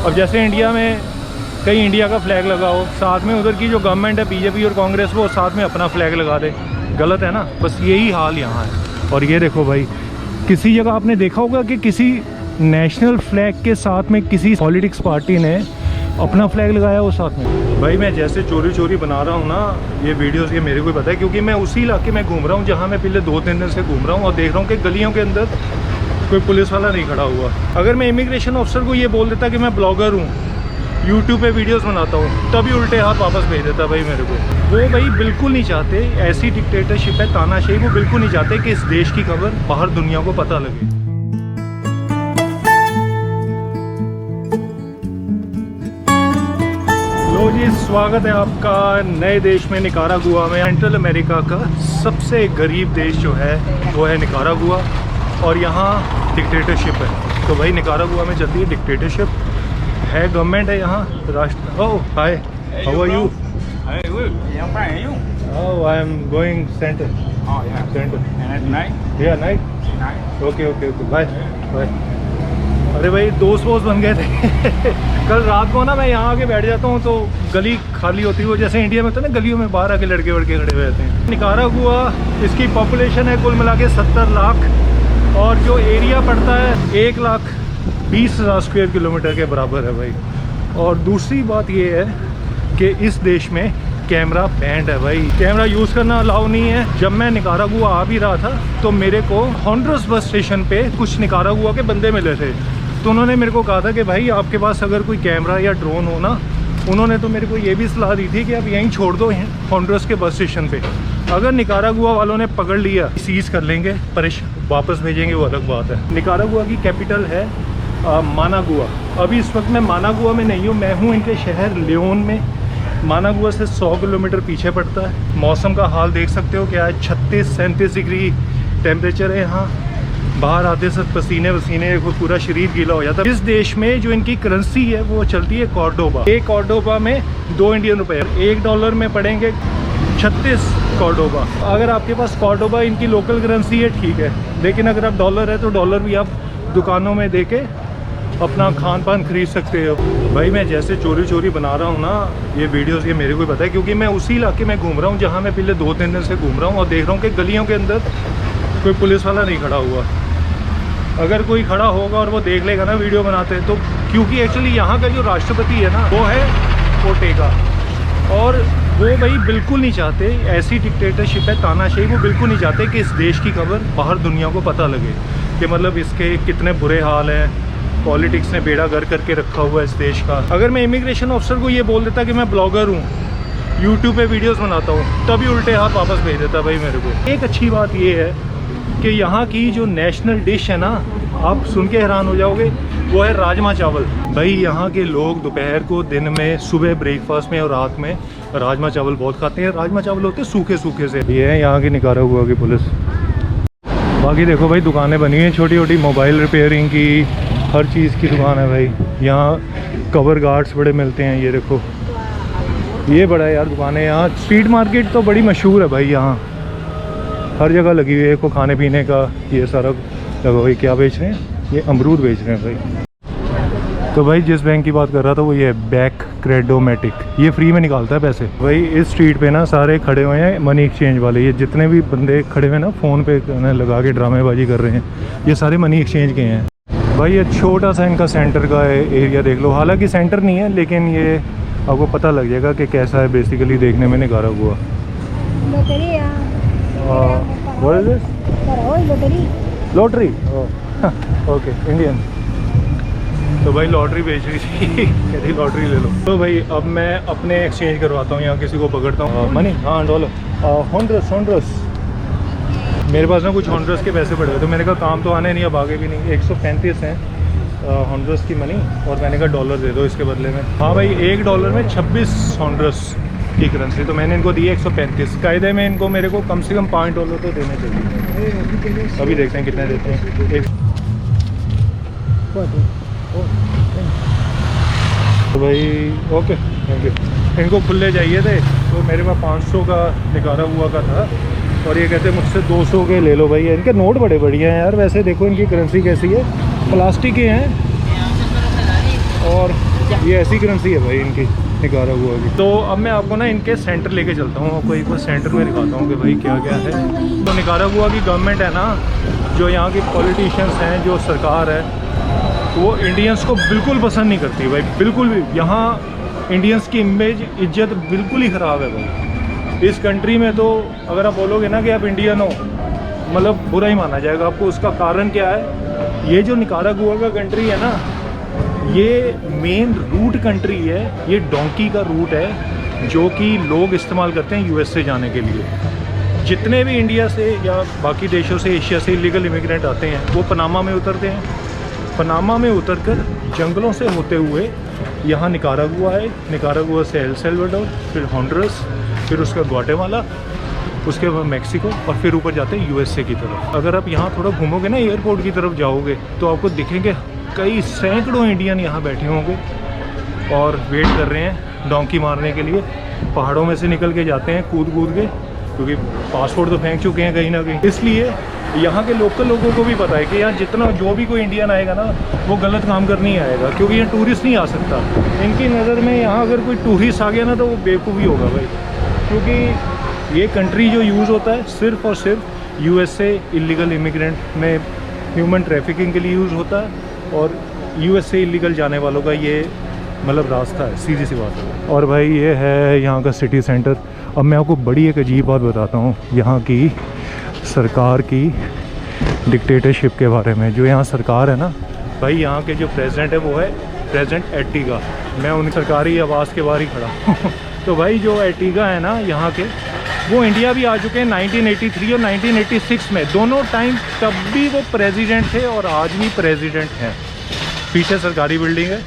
अब जैसे इंडिया में कहीं इंडिया का फ्लैग लगाओ, साथ में उधर की जो गवर्नमेंट है बीजेपी और कांग्रेस वो साथ में अपना फ्लैग लगा दे, गलत है ना। बस यही हाल यहाँ है। और ये देखो भाई, किसी जगह आपने देखा होगा कि किसी नेशनल फ्लैग के साथ में किसी पॉलिटिक्स पार्टी ने अपना फ्लैग लगाया हो साथ में। भाई मैं जैसे चोरी चोरी बना रहा हूँ ना ये वीडियोस, ये मेरे को पता है क्योंकि मैं उसी इलाके में घूम रहा हूँ जहाँ मैं पिछले 2-3 दिन से घूम रहा हूँ और देख रहा हूँ कि गलियों के अंदर कोई पुलिस वाला नहीं खड़ा हुआ। अगर मैं इमिग्रेशन ऑफिसर को ये बोल देता कि मैं ब्लॉगर हूँ, यूट्यूब पे वीडियोस बनाता हूँ, तभी उल्टे हाथ वापस भेज देता भाई मेरे को। वो भाई बिल्कुल नहीं चाहते, ऐसी डिक्टेटरशिप है, तानाशाही, वो बिल्कुल नहीं चाहते कि इस देश की खबर बाहर दुनिया को पता लगे। लो जी, स्वागत है आपका नए देश में, निकारागुआ में। सेंट्रल अमेरिका का सबसे गरीब देश जो है वो है निकारागुआ, और यहाँ डिक्टेटरशिप है। तो भाई निकारागुआ में चलती है डिक्टेटरशिप, है गवर्नमेंट है यहाँ राष्ट्र। Oh hi, how are you? Hey, good. Yeah, I'm fine. And you? Oh, I am going center. Oh, yeah. Center. And at night? Yeah, night. Night. Okay, okay, okay. Bye. Bye. अरे भाई दोस्त बन गए थे कल रात को ना मैं यहाँ आके बैठ जाता हूँ तो गली खाली होती है, वो जैसे इंडिया में तो ना गलियों में बाहर आके लड़के वड़के खड़े हुए रहते हैं। निकारागुआ, इसकी पॉपुलेशन है कुल मिला के 70 लाख, और जो एरिया पड़ता है 1,20,000 स्क्वायर किलोमीटर के बराबर है भाई। और दूसरी बात ये है कि इस देश में कैमरा बैंड है भाई, कैमरा यूज़ करना अलाउ नहीं है। जब मैं निकारागुआ आ भी रहा था तो मेरे को हॉन्डुरस बस स्टेशन पे कुछ निकारागुआ के बंदे मिले थे, तो उन्होंने मेरे को कहा था कि भाई आपके पास अगर कोई कैमरा या ड्रोन हो ना, उन्होंने तो मेरे को ये भी सलाह दी थी कि आप यहीं छोड़ दो हॉन्डुरस के बस स्टेशन पे। अगर निकारागुआ वालों ने पकड़ लिया, सीज कर लेंगे, वापस भेजेंगे, वो अलग बात है। निकारागुआ की कैपिटल है मानागुआ। अभी इस वक्त मैं मानागुआ में नहीं हूँ, मैं हूँ इनके शहर लियोन में। मानागुआ से 100 किलोमीटर पीछे पड़ता है। मौसम का हाल देख सकते हो क्या है, 36-37 डिग्री टेम्परेचर है यहाँ। बाहर आते से पसीने वसीने पूरा शरीर गीला हो जाता है। इस देश में जो इनकी करेंसी है वो चलती है कॉर्डोबा। एक कॉर्डोबा में 2 इंडियन रुपये, $1 में पड़ेंगे 36 कॉर्डोबा। अगर आपके पास कॉर्डोबा इनकी लोकल करेंसी है ठीक है, लेकिन अगर आप डॉलर है तो डॉलर भी आप दुकानों में दे के अपना खान पान खरीद सकते हो। भाई मैं जैसे चोरी चोरी बना रहा हूँ ना ये वीडियोस, ये मेरे को पता है क्योंकि मैं उसी इलाके में घूम रहा हूँ जहाँ मैं पिछले 2-3 दिन से घूम रहा हूँ और देख रहा हूँ कि गलियों के अंदर कोई पुलिस वाला नहीं खड़ा हुआ। अगर कोई खड़ा होगा और वो देख लेगा ना वीडियो बनाते तो, क्योंकि एक्चुअली यहाँ का जो राष्ट्रपति है ना वो है ओटेगा, और वो भाई बिल्कुल नहीं चाहते, ऐसी डिक्टेटरशिप है, तानाशाही, वो बिल्कुल नहीं चाहते कि इस देश की खबर बाहर दुनिया को पता लगे कि मतलब इसके कितने बुरे हाल हैं। पॉलिटिक्स ने बेड़ा गर्क करके रखा हुआ है इस देश का। अगर मैं इमिग्रेशन ऑफिसर को ये बोल देता कि मैं ब्लॉगर हूँ, यूट्यूब पे वीडियोस बनाता हूँ, तभी उल्टे हाथ वापस भेज देता भाई मेरे को। एक अच्छी बात ये है कि यहाँ की जो नेशनल डिश है ना, आप सुन के हैरान हो जाओगे, वो है राजमा चावल। भाई यहाँ के लोग दोपहर को, दिन में, सुबह ब्रेकफास्ट में और रात में राजमा चावल बहुत खाते हैं। राजमा चावल होते हैं सूखे सूखे से। ये है यहाँ की निकारागुआ की पुलिस। बाकी देखो भाई दुकानें बनी हैं छोटी छोटी, मोबाइल रिपेयरिंग की, हर चीज़ की दुकान है भाई। यहाँ कवर गार्ड्स बड़े मिलते हैं, ये देखो ये बड़ा है यार दुकानें। यहाँ स्ट्रीट मार्केट तो बड़ी मशहूर है भाई, यहाँ हर जगह लगी हुई है। को खाने पीने का ये सारा लगा हुआ है। क्या बेच रहे हैं? ये अमरूद बेच रहे हैं भाई। तो भाई जिस बैंक की बात कर रहा था वो ये बैक क्रेडोमेटिक, ये फ्री में निकालता है पैसे। भाई इस स्ट्रीट पे ना सारे खड़े हुए हैं मनी एक्सचेंज वाले, ये जितने भी बंदे खड़े हुए हैं ना फ़ोन पे लगा के ड्रामेबाजी कर रहे हैं, ये सारे मनी एक्सचेंज के हैं भाई। ये छोटा सा इनका सेंटर का एरिया देख लो, हालांकि सेंटर नहीं है लेकिन ये आपको पता लग जाएगा कि कैसा है बेसिकली देखने में निकारागुआ। Lottery okay Indian. तो भाई लॉटरी बेच रही थी कहती लॉटरी ले लो। तो भाई अब मैं अपने एक्सचेंज करवाता हूँ, यहाँ किसी को पकड़ता हूँ। मनी, हाँ डॉलर, हॉन्डुरस। मेरे पास ना कुछ हॉन्डुरस के पैसे पड़े हुए, तो मैंने कहा काम तो आने नहीं, अब आगे भी नहीं। 135 हैं हॉन्डुरस की मनी, और मैंने कहा डॉलर दे दो इसके बदले में। हाँ भाई $1 में 26 हॉन्डुरस की करेंसी, तो मैंने इनको दी 135। कायदे में इनको मेरे को कम से कम $5 तो देने चाहिए। अभी देखते हैं कितने देते हैं। तो भाई ओके थैंक यू। इनको खुले चाहिए थे तो मेरे पास 500 का निकारागुआ का था, और ये कहते मुझसे 200 के ले लो भाई। इनके नोट बड़े बढ़िया हैं यार, वैसे देखो इनकी करेंसी कैसी है, प्लास्टिक के हैं और ये ऐसी करेंसी है भाई इनकी निकारागुआ की। तो अब मैं आपको ना इनके सेंटर लेके चलता हूँ, आपको एक बार सेंटर में दिखाता हूँ कि भाई क्या क्या है। तो निकारागुआ की गवर्नमेंट है ना, जो यहाँ की पॉलिटिशियंस हैं, जो सरकार है, वो इंडियंस को बिल्कुल पसंद नहीं करती भाई, बिल्कुल भी। यहाँ इंडियंस की इमेज, इज्जत बिल्कुल ही ख़राब है भाई इस कंट्री में। तो अगर आप बोलोगे ना कि आप इंडियन हो, मतलब बुरा ही माना जाएगा आपको। उसका कारण क्या है, ये जो निकारागुआ का कंट्री है ना, ये मेन रूट कंट्री है, ये डोंकी का रूट है जो कि लोग इस्तेमाल करते हैं यूएस से जाने के लिए। जितने भी इंडिया से या बाकी देशों से, एशिया से इलीगल इमिग्रेंट आते हैं, वो पनामा में उतरते हैं। पनामा में उतरकर जंगलों से होते हुए यहाँ निकारागुआ है, निकारागुआ से एल सल्वाडोर, फिर होंडुरस, फिर उसका ग्वाटेमाला, उसके बाद मैक्सिको, और फिर ऊपर जाते हैं यूएसए की तरफ। अगर आप यहाँ थोड़ा घूमोगे ना, एयरपोर्ट की तरफ जाओगे, तो आपको दिखेंगे कई सैकड़ों इंडियन यहाँ बैठे होंगे और वेट कर रहे हैं डोंकी मारने के लिए। पहाड़ों में से निकल के जाते हैं कूद कूद के, क्योंकि पासपोर्ट तो फेंक चुके हैं कहीं ना कहीं। इसलिए यहाँ के लोकल लोगों को भी पता है कि यहाँ जितना जो भी कोई इंडियन आएगा ना, वो गलत काम करने ही आएगा, क्योंकि यहाँ टूरिस्ट नहीं आ सकता। इनकी नज़र में यहाँ अगर कोई टूरिस्ट आ गया ना, तो वो बेवकूफ़ी होगा भाई, क्योंकि ये कंट्री जो यूज़ होता है सिर्फ़ और सिर्फ यूएसए इलीगल इमिग्रेंट में ह्यूमन ट्रैफिकिंग के लिए यूज़ होता है, और यूएसए इलीगल जाने वालों का ये मतलब रास्ता है, सीधी सी बात है। और भाई ये है यहाँ का सिटी सेंटर। अब मैं आपको बड़ी एक अजीब बात बताता हूँ यहाँ की सरकार की डिक्टेटरशिप के बारे में। जो यहाँ सरकार है ना भाई, यहाँ के जो प्रेसिडेंट है वो है प्रेसिडेंट एर्टिगा। मैं उन सरकारी आवास के बाहर ही खड़ा हूँ। तो भाई जो एर्टिगा है ना यहाँ के, वो इंडिया भी आ चुके हैं 1983 और 1986 में, दोनों टाइम। तब भी वो प्रेसिडेंट थे और आज भी प्रेसिडेंट हैं। पीछे सरकारी बिल्डिंग है।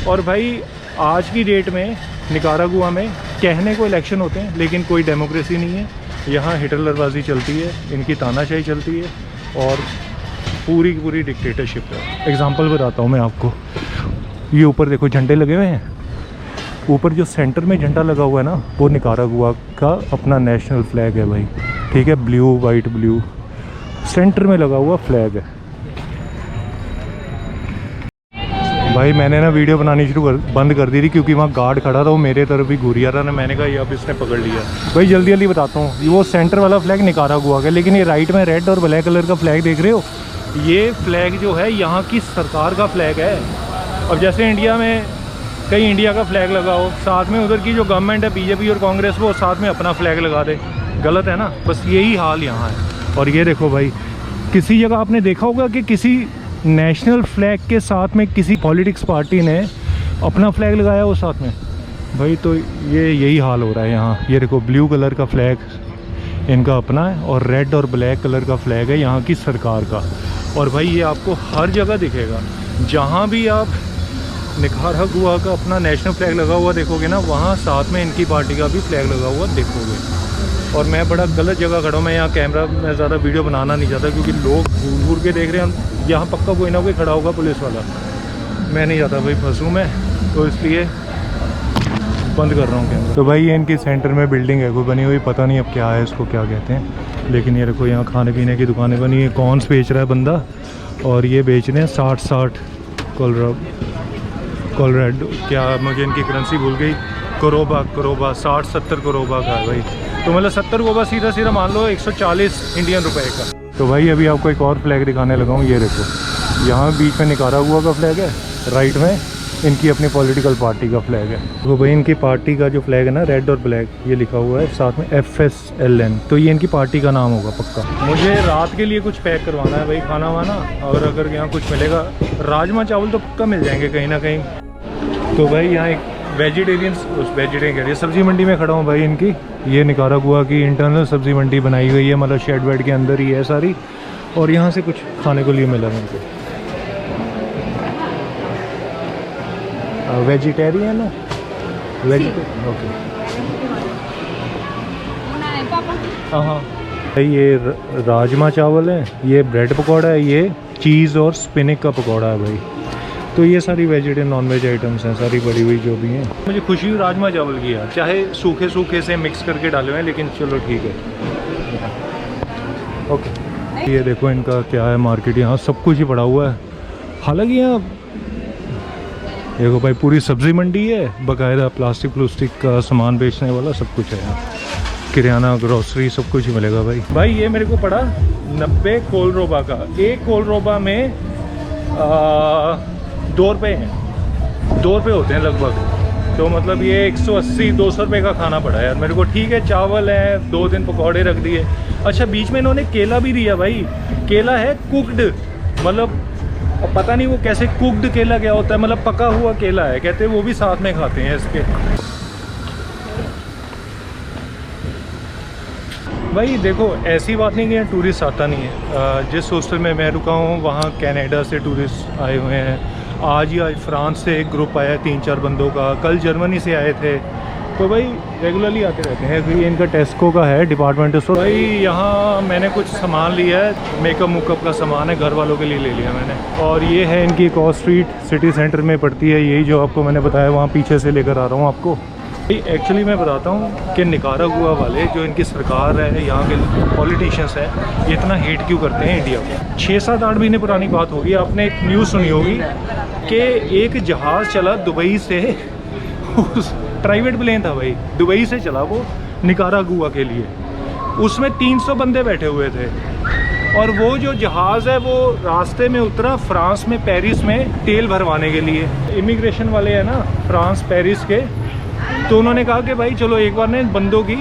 और भाई आज की डेट में निकारागुआ में कहने को इलेक्शन होते हैं, लेकिन कोई डेमोक्रेसी नहीं है। यहाँ हिटलरबाजी चलती है, इनकी तानाशाही चलती है, और पूरी की पूरी डिक्टेटरशिप है। एग्जांपल बताता हूँ मैं आपको। ये ऊपर देखो झंडे लगे हुए हैं। ऊपर जो सेंटर में झंडा लगा हुआ है ना, वो निकारागुआ का अपना नेशनल फ्लैग है भाई, ठीक है। ब्लू वाइट ब्लू सेंटर में लगा हुआ फ्लैग है भाई। मैंने ना वीडियो बनानी बंद कर दी थी, क्योंकि वहाँ गार्ड खड़ा था, वो मेरे तरफ ही घूरिया था ना। मैंने कहा ये अब इसने पकड़ लिया भाई। जल्दी जल्दी बताता हूँ। वो सेंटर वाला फ्लैग निकारागुआ का, लेकिन ये राइट में रेड और ब्लैक कलर का फ्लैग देख रहे हो, ये फ्लैग जो है यहाँ की सरकार का फ्लैग है। अब जैसे इंडिया में कहीं इंडिया का फ्लैग लगाओ, साथ में उधर की जो गवर्नमेंट है बीजेपी और कांग्रेस, वो साथ में अपना फ्लैग लगा दे, गलत है ना। बस यही हाल यहाँ है। और ये देखो भाई, किसी जगह आपने देखा होगा कि किसी नेशनल फ्लैग के साथ में किसी पॉलिटिक्स पार्टी ने अपना फ्लैग लगाया हो साथ में भाई। तो ये यही हाल हो रहा है यहाँ। ये देखो ब्लू कलर का फ्लैग इनका अपना है, और रेड और ब्लैक कलर का फ्लैग है यहाँ की सरकार का। और भाई ये आपको हर जगह दिखेगा, जहाँ भी आप निकारागुआ का अपना नेशनल फ्लैग लगा हुआ देखोगे ना, वहाँ साथ में इनकी पार्टी का भी फ्लैग लगा हुआ देखोगे। और मैं बड़ा गलत जगह खड़ा हूँ। मैं यहाँ कैमरा में ज़्यादा वीडियो बनाना नहीं चाहता, क्योंकि लोग घूर घूर के देख रहे हैं। यहाँ पक्का कोई ना कोई खड़ा होगा पुलिस वाला, मैं नहीं चाहता भाई फंसूँ मैं, तो इसलिए बंद कर रहा हूँ कैमरा। तो भाई ये इनकी सेंटर में बिल्डिंग है कोई बनी हुई, पता नहीं अब क्या है, इसको क्या कहते हैं। लेकिन ये देखो यहाँ खाने पीने की दुकानें बनी है। कॉर्न्स बेच रहा है बंदा, और ये बेच रहे हैं 60 कोलरेडो, क्या मुझे इनकी करेंसी भूल गई, करोबा 60-70 करोबा का है भाई। तो मतलब 70 कोबा सीधा मान लो 140 इंडियन रुपए का। तो भाई अभी आपको एक और फ्लैग दिखाने लगा हूँ। ये देखो, यहाँ बीच में निकारागुआ का फ्लैग है, राइट में इनकी अपनी पॉलिटिकल पार्टी का फ्लैग है। तो भाई इनकी पार्टी का जो फ्लैग है ना, रेड और ब्लैक, ये लिखा हुआ है साथ में FSLN, तो ये इनकी पार्टी का नाम होगा पक्का। मुझे रात के लिए कुछ पैक करवाना है भाई, खाना वाना, और अगर यहाँ कुछ मिलेगा, राजमा चावल तो पक्का मिल जाएंगे कहीं ना कहीं। तो भाई यहाँ एक वेजिटेरियन कह रही है, सब्ज़ी मंडी में खड़ा हूँ भाई इनकी। ये निकारागुआ की इंटरनल सब्ज़ी मंडी बनाई गई है, मतलब शेड वेड के अंदर ही है सारी। और यहाँ से कुछ खाने को लिए मिला मेरे को। वेजिटेरियन हो? ओके। हाँ भाई ये राजमा चावल है, ये ब्रेड पकौड़ा है, ये चीज़ और स्पिनच का पकौड़ा है भाई। तो ये सारी वेजिटेरियन नॉन वेज आइटम्स हैं सारी पड़ी हुई जो भी हैं। मुझे खुशी हुई राजमा चावल की यार, चाहे सूखे सूखे से मिक्स करके डाले हुए हैं, लेकिन चलो ठीक है। ओके, ये देखो इनका क्या है मार्केट, यहाँ सब कुछ ही पड़ा हुआ है। हालांकि यहाँ देखो भाई पूरी सब्जी मंडी है, बाकायदा प्लास्टिक प्लूस्टिक का सामान बेचने वाला सब कुछ है यहाँ। किराना ग्रोसरी सब कुछ ही मिलेगा भाई। भाई ये मेरे को पड़ा 90 कोलरोबा का। एक कोलरोबा में 2 रुपये हैं, 2 रुपये होते हैं लगभग। तो मतलब ये 180-200 रुपये का खाना पड़ा यार मेरे को। ठीक है, चावल है, 2-3 पकौड़े रख दिए। अच्छा बीच में इन्होंने केला भी दिया भाई। केला है कुकड, मतलब पता नहीं वो कैसे कुकड केला क्या होता है, मतलब पका हुआ केला है कहते हैं, वो भी साथ में खाते हैं इसके। भाई देखो ऐसी बात नहीं कि यहाँ टूरिस्ट आता नहीं है। जिस हॉस्टल में मैं रुका हूँ वहाँ कनाडा से टूरिस्ट आए हुए हैं। आज फ्रांस से एक ग्रुप आया है 3-4 बंदों का, कल जर्मनी से आए थे। तो भाई रेगुलरली आते रहते हैं। ये इनका टेस्को का है डिपार्टमेंटल स्टोर। भाई यहाँ मैंने कुछ सामान लिया है, मेकअप मुकअप का सामान है, घर वालों के लिए ले लिया मैंने। और ये है इनकी एक और स्ट्रीट सिटी सेंटर में पड़ती है, यही जो आपको मैंने बताया, वहाँ पीछे से लेकर आ रहा हूँ आपको। एक्चुअली मैं बताता हूँ कि निकारागुआ वाले जो इनकी सरकार है, यहाँ के पॉलिटिशियंस हैं, इतना हेट क्यों करते हैं इंडिया को। 6-7-8 महीने पुरानी बात होगी, आपने एक न्यूज़ सुनी होगी कि एक जहाज़ चला दुबई से, प्राइवेट प्लेन था भाई, दुबई से चला वो निकारागुआ के लिए। उसमें 300 बंदे बैठे हुए थे और वो जो जहाज़ है वो रास्ते में उतरा फ्रांस में, पेरिस में तेल भरवाने के लिए। इमिग्रेशन वाले हैं ना फ्रांस पेरिस के, तो उन्होंने कहा कि भाई चलो एक बार ना बंदों की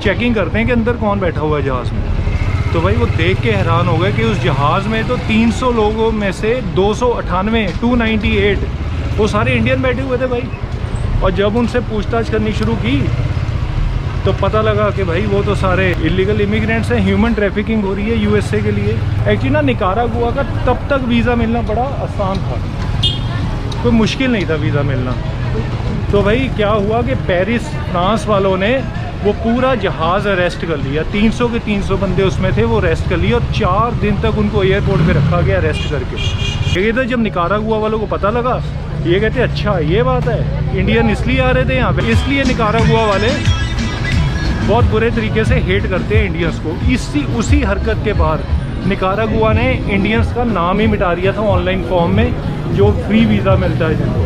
चेकिंग करते हैं कि अंदर कौन बैठा हुआ है जहाज़ में। तो भाई वो देख के हैरान हो गए कि उस जहाज़ में तो 300 लोगों में से 298 वो सारे इंडियन बैठे हुए थे भाई। और जब उनसे पूछताछ करनी शुरू की तो पता लगा कि भाई वो तो सारे इलीगल इमिग्रेंट्स हैं, ह्यूमन ट्रैफिकिंग हो रही है यूएसए के लिए। एक्चुअली ना निकारागुआ का तब तक वीज़ा मिलना बड़ा आसान था, कोई मुश्किल नहीं था वीज़ा मिलना। तो भाई क्या हुआ कि पेरिस फ्रांस वालों ने वो पूरा जहाज़ अरेस्ट कर लिया, 300 के 300 बंदे उसमें थे, वो अरेस्ट कर लिए और 4 दिन तक उनको एयरपोर्ट पे रखा गया अरेस्ट करके। ये तो जब निकारागुआ वालों को पता लगा, ये कहते अच्छा ये बात है, इंडियन इसलिए आ रहे थे यहाँ पे। इसलिए निकारागुआ वाले बहुत बुरे तरीके से हेट करते हैं इंडियंस को। उसी हरकत के बाद निकारागुआ ने इंडियंस का नाम ही मिटा दिया था ऑनलाइन फॉर्म में, जो फ्री वीज़ा मिलता है जिनको।